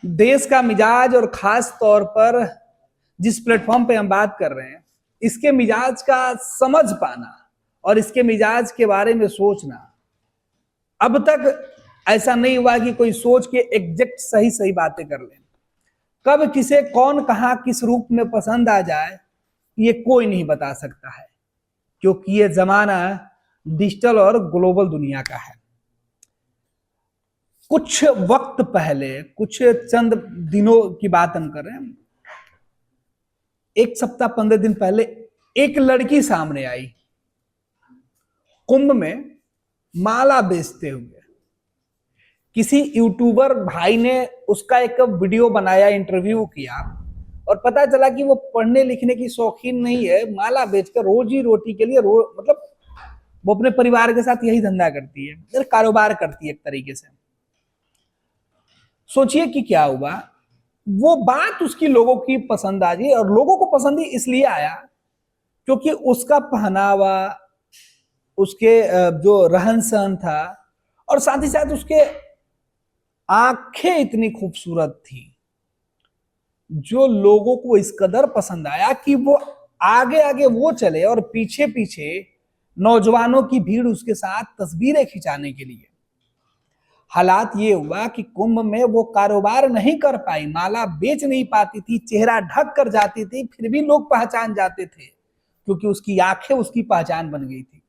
देश का मिजाज और खास तौर पर जिस प्लेटफॉर्म पे हम बात कर रहे हैं, इसके मिजाज का समझ पाना और इसके मिजाज के बारे में सोचना, अब तक ऐसा नहीं हुआ कि कोई सोच के एग्जैक्ट सही सही बातें कर ले। कब किसे कौन कहां किस रूप में पसंद आ जाए, ये कोई नहीं बता सकता है, क्योंकि ये जमाना डिजिटल और ग्लोबल दुनिया का है। कुछ वक्त पहले, कुछ चंद दिनों की बात हम कर रहे हैं, 1 सप्ताह 15 दिन पहले एक लड़की सामने आई कुंभ में माला बेचते हुए। किसी यूट्यूबर भाई ने उसका एक वीडियो बनाया, इंटरव्यू किया, और पता चला कि वो पढ़ने लिखने की शौकीन नहीं है, माला बेचकर रोजी रोटी के लिए मतलब वो अपने परिवार के साथ यही धंधा करती है, कारोबार करती है एक तरीके से। सोचिए कि क्या हुआ। वो बात उसकी लोगों की पसंद आ गई, और लोगों को पसंद ही इसलिए आया क्योंकि उसका पहनावा, उसके जो रहन सहन था, और साथ ही साथ उसके आंखें इतनी खूबसूरत थी, जो लोगों को इस कदर पसंद आया कि वो आगे आगे वो चले और पीछे पीछे नौजवानों की भीड़ उसके साथ तस्वीरें खिंचाने के लिए। हालात ये हुआ कि कुंभ में वो कारोबार नहीं कर पाई, माला बेच नहीं पाती थी, चेहरा ढक कर जाती थी, फिर भी लोग पहचान जाते थे क्योंकि उसकी आंखें उसकी पहचान बन गई थी।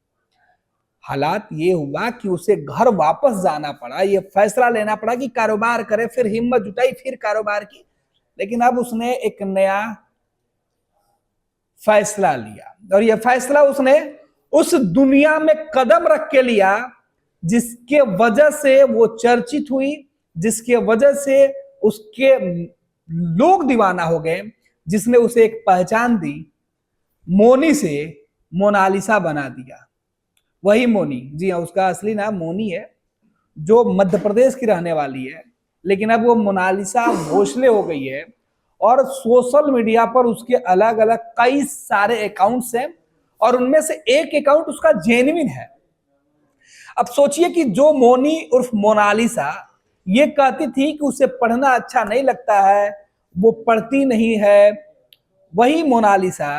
हालात ये हुआ कि उसे घर वापस जाना पड़ा, ये फैसला लेना पड़ा कि कारोबार करे, फिर हिम्मत जुटाई, फिर कारोबार की। लेकिन अब उसने एक नया फैसला लिया, और यह फैसला उसने उस दुनिया में कदम रख के लिया जिसके वजह से वो चर्चित हुई, जिसके वजह से उसके लोग दीवाना हो गए, जिसने उसे एक पहचान दी। मोनी से मोनालिसा बना दिया। वही मोनी, जी हाँ, उसका असली नाम मोनी है, जो मध्य प्रदेश की रहने वाली है, लेकिन अब वो मोनालिसा भोसले हो गई है, और सोशल मीडिया पर उसके अलग अलग कई सारे अकाउंट्स हैं, और उनमें से एक अकाउंट उसका जेन्युइन है। अब सोचिए कि जो मोनी उर्फ मोनालिसा ये कहती थी कि उसे पढ़ना अच्छा नहीं लगता है, वो पढ़ती नहीं है, वही मोनालिसा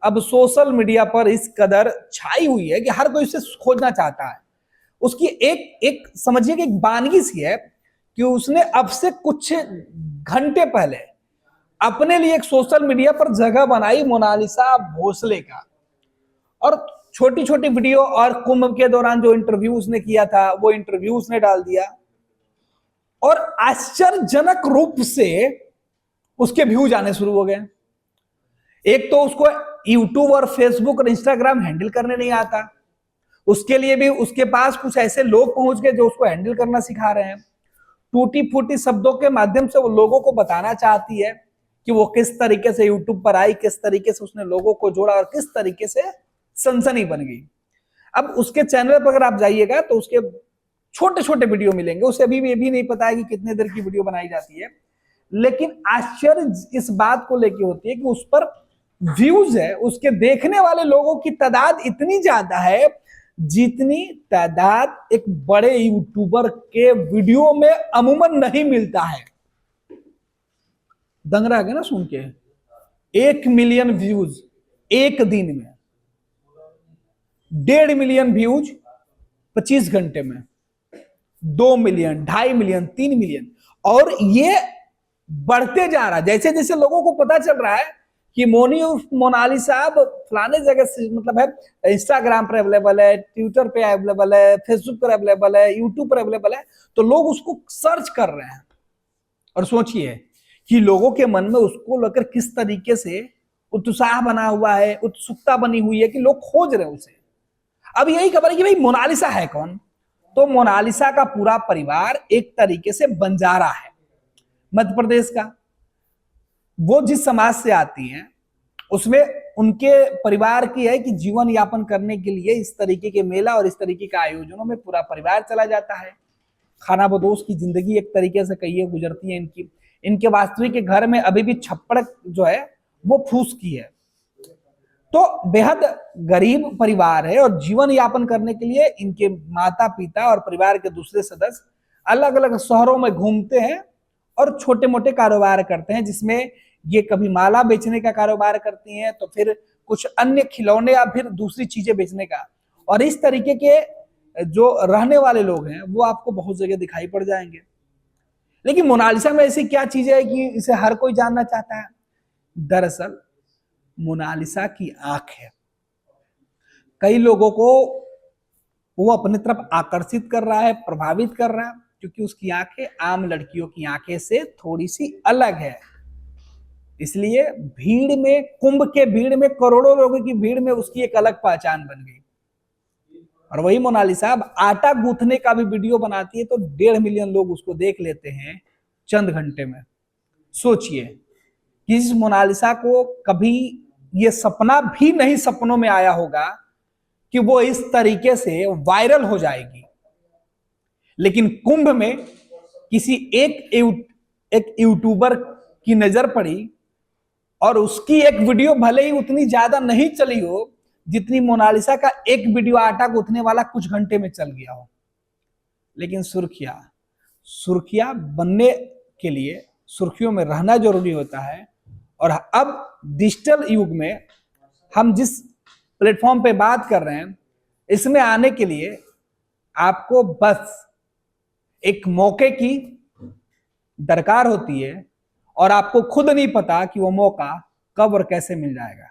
अब सोशल मीडिया पर इस कदर छाई हुई है कि हर कोई उसे खोजना चाहता है। उसकी एक एक समझिए कि एक बानगी सी है कि उसने अब से कुछ घंटे पहले अपने लिए एक सोशल मीडिया पर जगह बनाई, मोनालिसा भोसले का, और छोटी छोटी वीडियो और कुंभ के दौरान जो इंटरव्यू उसने किया था वो इंटरव्यू उसने डाल दिया, और आश्चर्यजनक रूप से उसके व्यूज आने शुरू हो गए। एक तो उसको यूट्यूब और फेसबुक और इंस्टाग्राम हैंडल करने नहीं आता, उसके लिए भी उसके पास कुछ ऐसे लोग पहुंच गए जो उसको हैंडल करना सिखा रहे हैं। टूटी फूटी शब्दों के माध्यम से वो लोगों को बताना चाहती है कि वो किस तरीके से यूट्यूब पर आई, किस तरीके से उसने लोगों को जोड़ा, और किस तरीके से सनसनी बन गई। अब उसके चैनल पर अगर आप जाइएगा तो उसके छोटे छोटे वीडियो मिलेंगे, उसे अभी भी ये भी नहीं पता है कि कितने देर की वीडियो बनाई जाती है, लेकिन आश्चर्य इस बात को लेकर होती है कि उस पर व्यूज है, उसके देखने वाले लोगों की तादाद इतनी ज्यादा है जितनी तादाद एक बड़े यूट्यूबर के वीडियो में अमूमन नहीं मिलता है। दंग रह गए ना सुन के। 1 मिलियन व्यूज एक दिन में, 1.5 मिलियन व्यूज 25 घंटे में, 2 मिलियन, 2.5 मिलियन, 3 मिलियन, और ये बढ़ते जा रहा है। जैसे जैसे लोगों को पता चल रहा है कि मोनी उर्फ मोनालिसा अब फलाने जगह से मतलब है, इंस्टाग्राम पर अवेलेबल है, ट्विटर पे अवेलेबल है, फेसबुक पर अवेलेबल है, यूट्यूब पर अवेलेबल है, तो लोग उसको सर्च कर रहे हैं। और सोचिए कि लोगों के मन में उसको लेकर किस तरीके से उत्साह बना हुआ है, उत्सुकता बनी हुई है कि लोग खोज रहे हैं उसे। अब यही खबर है कि भाई मोनालिसा है कौन। तो मोनालिसा का पूरा परिवार एक तरीके से बंजारा है, मध्य प्रदेश का। वो जिस समाज से आती हैं उसमें उनके परिवार की है कि जीवन यापन करने के लिए इस तरीके के मेला और इस तरीके के आयोजनों में पूरा परिवार चला जाता है। खाना बदोश की जिंदगी एक तरीके से कहिए गुजरती है इनकी। इनके वास्तविक घर में अभी भी छप्पड़ जो है वो फूस की है। तो बेहद गरीब परिवार है, और जीवन यापन करने के लिए इनके माता पिता और परिवार के दूसरे सदस्य अलग अलग शहरों में घूमते हैं और छोटे मोटे कारोबार करते हैं, जिसमें ये कभी माला बेचने का कारोबार करती हैं, तो फिर कुछ अन्य खिलौने या फिर दूसरी चीजें बेचने का। और इस तरीके के जो रहने वाले लोग हैं वो आपको बहुत जगह दिखाई पड़ जाएंगे। लेकिन मोनालिसा में ऐसी क्या चीज है कि इसे हर कोई जानना चाहता है? दरअसल मोनालिसा की आंख है। कई लोगों को वो अपनी तरफ आकर्षित कर रहा है, प्रभावित कर रहा है, क्योंकि उसकी आंखें आम लड़कियों की आंखें से थोड़ी सी अलग है। इसलिए भीड़ में, कुंभ के भीड़ में, करोड़ों लोगों की भीड़ में उसकी एक अलग पहचान बन गई। और वही मोनालिसा अब आटा गूंथने का भी वीडियो बनाती है तो 1.5 मिलियन लोग उसको देख लेते हैं चंद घंटे में। सोचिए कि इस मोनालिसा को कभी ये सपना भी नहीं सपनों में आया होगा कि वो इस तरीके से वायरल हो जाएगी। लेकिन कुंभ में किसी एक यूट्यूबर की नजर पड़ी और उसकी एक वीडियो भले ही उतनी ज्यादा नहीं चली हो जितनी मोनालिसा का एक वीडियो आटा गूंथने वाला कुछ घंटे में चल गया हो। लेकिन सुर्खियां बनने के लिए सुर्खियों में रहना जरूरी होता है। और अब डिजिटल युग में हम जिस प्लेटफॉर्म पे बात कर रहे हैं, इसमें आने के लिए आपको बस एक मौके की दरकार होती है और आपको खुद नहीं पता कि वो मौका कब और कैसे मिल जाएगा।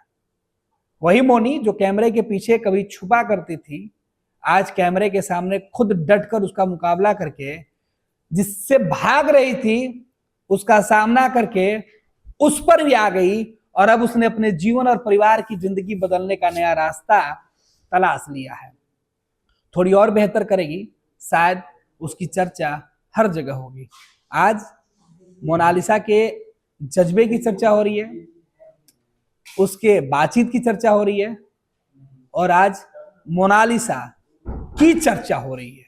वही मोनी जो कैमरे के पीछे कभी छुपा करती थी, आज कैमरे के सामने खुद डटकर उसका मुकाबला करके, जिससे भाग रही थी उसका सामना करके उस पर भी आ गई और अब उसने अपने जीवन और परिवार की जिंदगी बदलने का नया रास्ता तलाश लिया है। थोड़ी और बेहतर करेगी, शायद उसकी चर्चा हर जगह होगी। आज मोनालिसा के जज्बे की चर्चा हो रही है, उसके बातचीत की चर्चा हो रही है और आज मोनालिसा की चर्चा हो रही है।